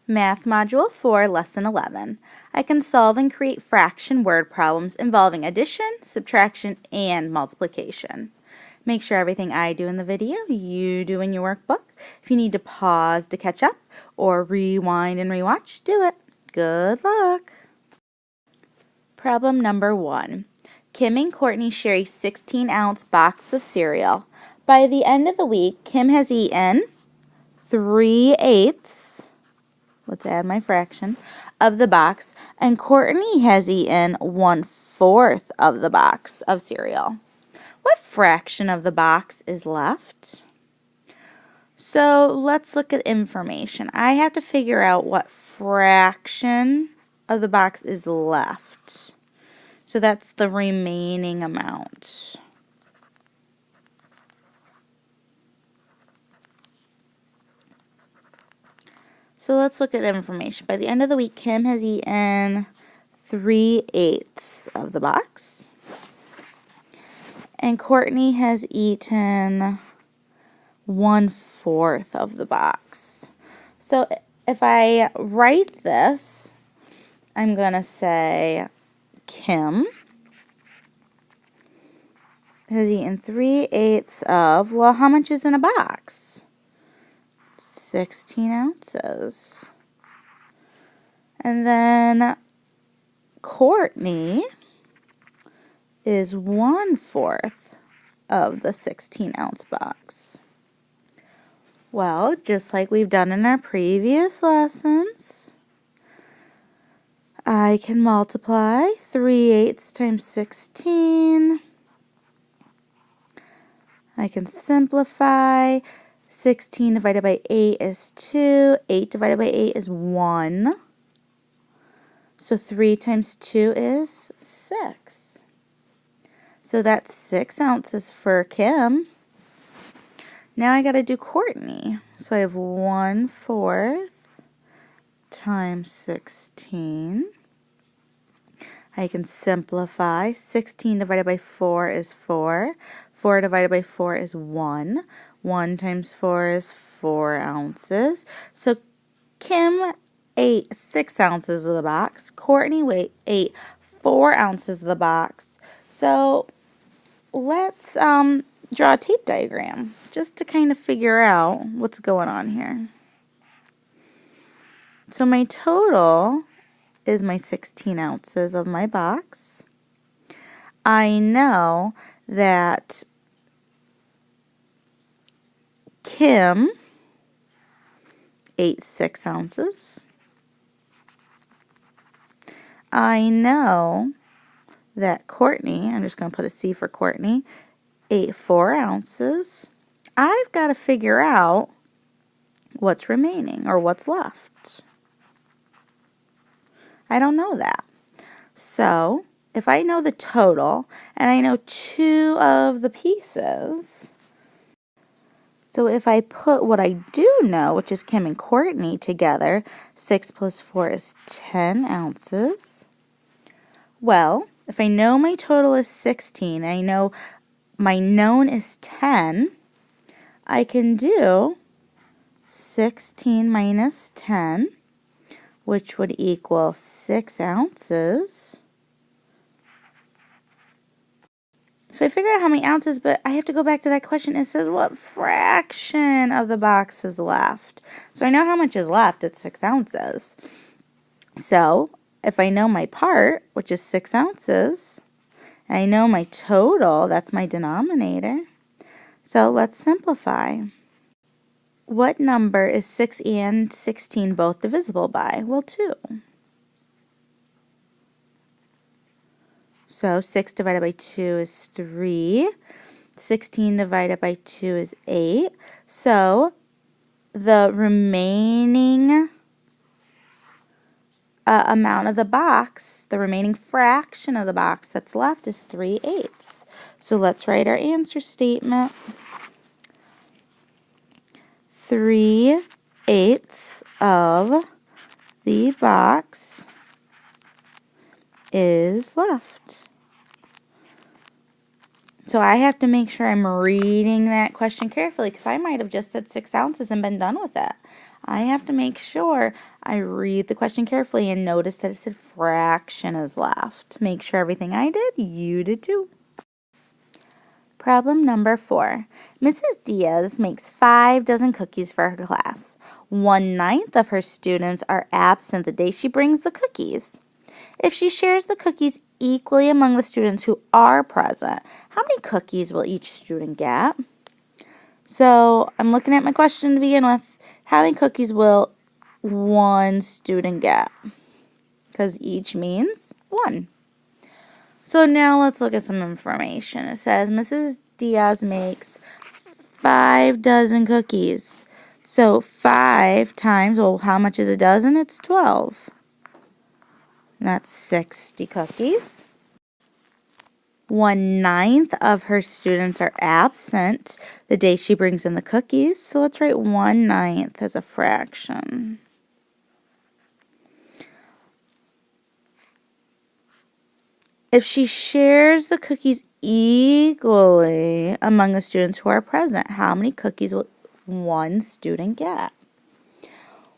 Math Module 4, Lesson 11. I can solve and create fraction word problems involving addition, subtraction, and multiplication. Make sure everything I do in the video, you do in your workbook. If you need to pause to catch up or rewind and rewatch, do it. Good luck. Problem number 1. Kim and Courtney share a 16-ounce box of cereal. By the end of the week, Kim has eaten 3/8. Let's add my fraction, of the box, and Courtney has eaten 1/4 of the box of cereal. What fraction of the box is left? So let's look at information. I have to figure out what fraction of the box is left. So that's the remaining amount. So let's look at information. By the end of the week, Kim has eaten 3/8 of the box. And Courtney has eaten 1/4 of the box. So if I write this, I'm going to say Kim has eaten 3/8 of, well, how much is in a box? 16 ounces. And then Courtney is 1/4 of the 16-ounce box. Well, just like we've done in our previous lessons, I can multiply 3/8 times 16. I can simplify. 16 divided by 8 is 2. 8 divided by 8 is 1. So 3 times 2 is 6. So that's 6 ounces for Kim. Now I got to do Courtney. So I have 1/4 times 16. I can simplify. 16 divided by 4 is 4. 4 divided by 4 is 1. 1 times 4 is 4 ounces. So Kim ate 6 ounces of the box. Courtney ate 4 ounces of the box. So let's draw a tape diagram just to kind of figure out what's going on here. So my total is my 16 ounces of my box. I know that Kim ate 6 ounces. I know that Courtney, I'm just going to put a C for Courtney, ate 4 ounces. I've got to figure out what's remaining or what's left. I don't know that. So if I know the total and I know 2 of the pieces, so if I put what I do know, which is Kim and Courtney together, 6 plus 4 is 10 ounces. Well, if I know my total is 16, I know my known is 10, I can do 16 minus 10, which would equal 6 ounces. So I figured out how many ounces, but I have to go back to that question. It says what fraction of the box is left. So I know how much is left. It's 6 ounces. So if I know my part, which is 6 ounces, and I know my total, that's my denominator. So let's simplify. What number is 6 and 16 both divisible by? Well, 2. So 6 divided by 2 is 3. 16 divided by 2 is 8. So the remaining amount of the box, the remaining fraction of the box that's left is 3/8. So let's write our answer statement. 3/8 of the box is left. So I have to make sure I'm reading that question carefully because I might have just said 6 ounces and been done with it. I have to make sure I read the question carefully and notice that it said fraction is left. Make sure everything I did, you did too. Problem number 4. Mrs. Diaz makes 5 dozen cookies for her class. 1/9 of her students are absent the day she brings the cookies. If she shares the cookies equally among the students who are present, how many cookies will each student get? So I'm looking at my question to begin with. How many cookies will one student get? Because each means 1. So now let's look at some information. It says Mrs. Diaz makes 5 dozen cookies. So 5 times, well, how much is a dozen? It's 12. And that's 60 cookies. 1/9 of her students are absent the day she brings in the cookies. So let's write 1/9 as a fraction. If she shares the cookies equally among the students who are present, how many cookies will one student get?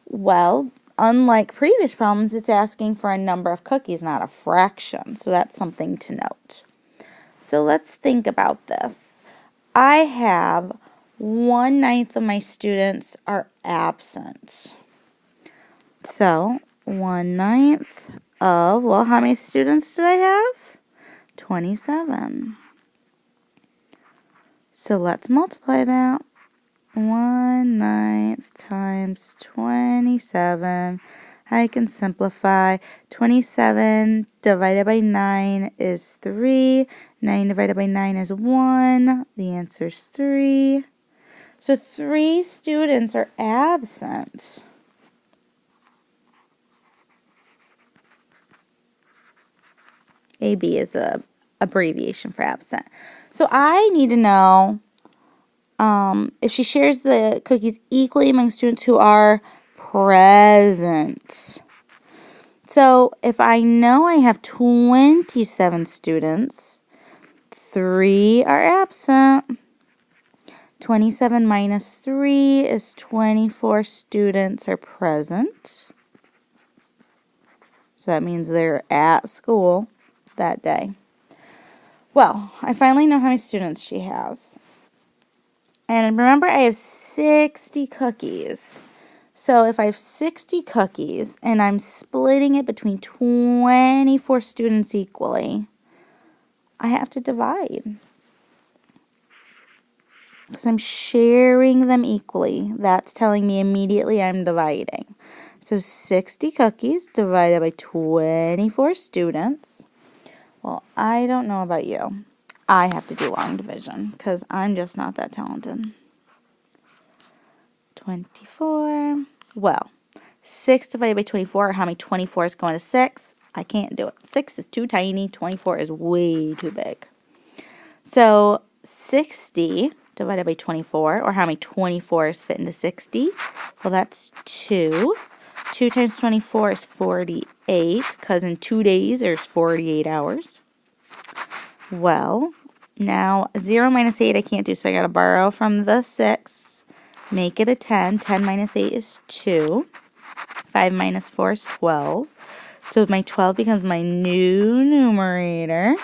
Well, unlike previous problems, it's asking for a number of cookies, not a fraction. So that's something to note. So let's think about this. I have 1/9 of my students are absent. So 1/9 of, well, how many students did I have? 27. So let's multiply that. 1/9 times 27. I can simplify. 27 divided by 9 is 3. 9 divided by 9 is 1. The answer is 3. So 3 students are absent. AB is a abbreviation for absent. So I need to know if she shares the cookies equally among students who are present. So if I know I have 27 students, 3 are absent. 27 minus 3 is 24 students are present. So that means they're at school that day. Well, I finally know how many students she has. And remember, I have 60 cookies. So if I have 60 cookies and I'm splitting it between 24 students equally, I have to divide. Because I'm sharing them equally. That's telling me immediately I'm dividing. So 60 cookies divided by 24 students. Well, I don't know about you. I have to do long division because I'm just not that talented. 24. Well, 6 divided by 24, how many 24 is going to 6? I can't do it. 6 is too tiny. 24 is way too big. So 60 divided by 24, or how many 24s fit into 60? Well, that's 2. 2 times 24 is 48, because in 2 days there's 48 hours. Well, now 0 minus 8 I can't do, so I got to borrow from the 6. Make it a 10. 10 minus 8 is 2. 5 minus 4 is 12. So my 12 becomes my new numerator.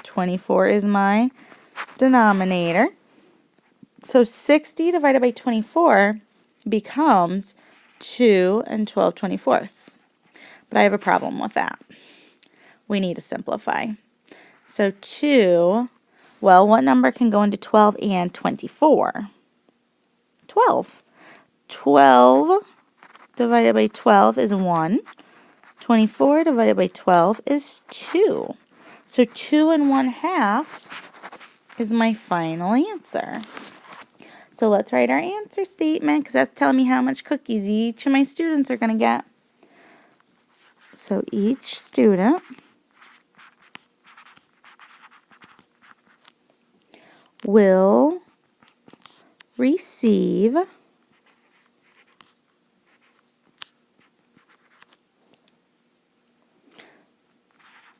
24 is my denominator. So 60 divided by 24 becomes 2 and 12/24. But I have a problem with that. We need to simplify. So 2, well, what number can go into 12 and 24? 12. 12 divided by 12 is 1. 24 divided by 12 is 2. So 2 and 1/2 is my final answer. So let's write our answer statement because that's telling me how much cookies each of my students are going to get. So each student will receive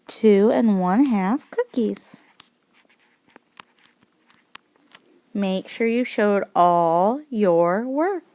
2 1/2 cookies. Make sure you showed all your work.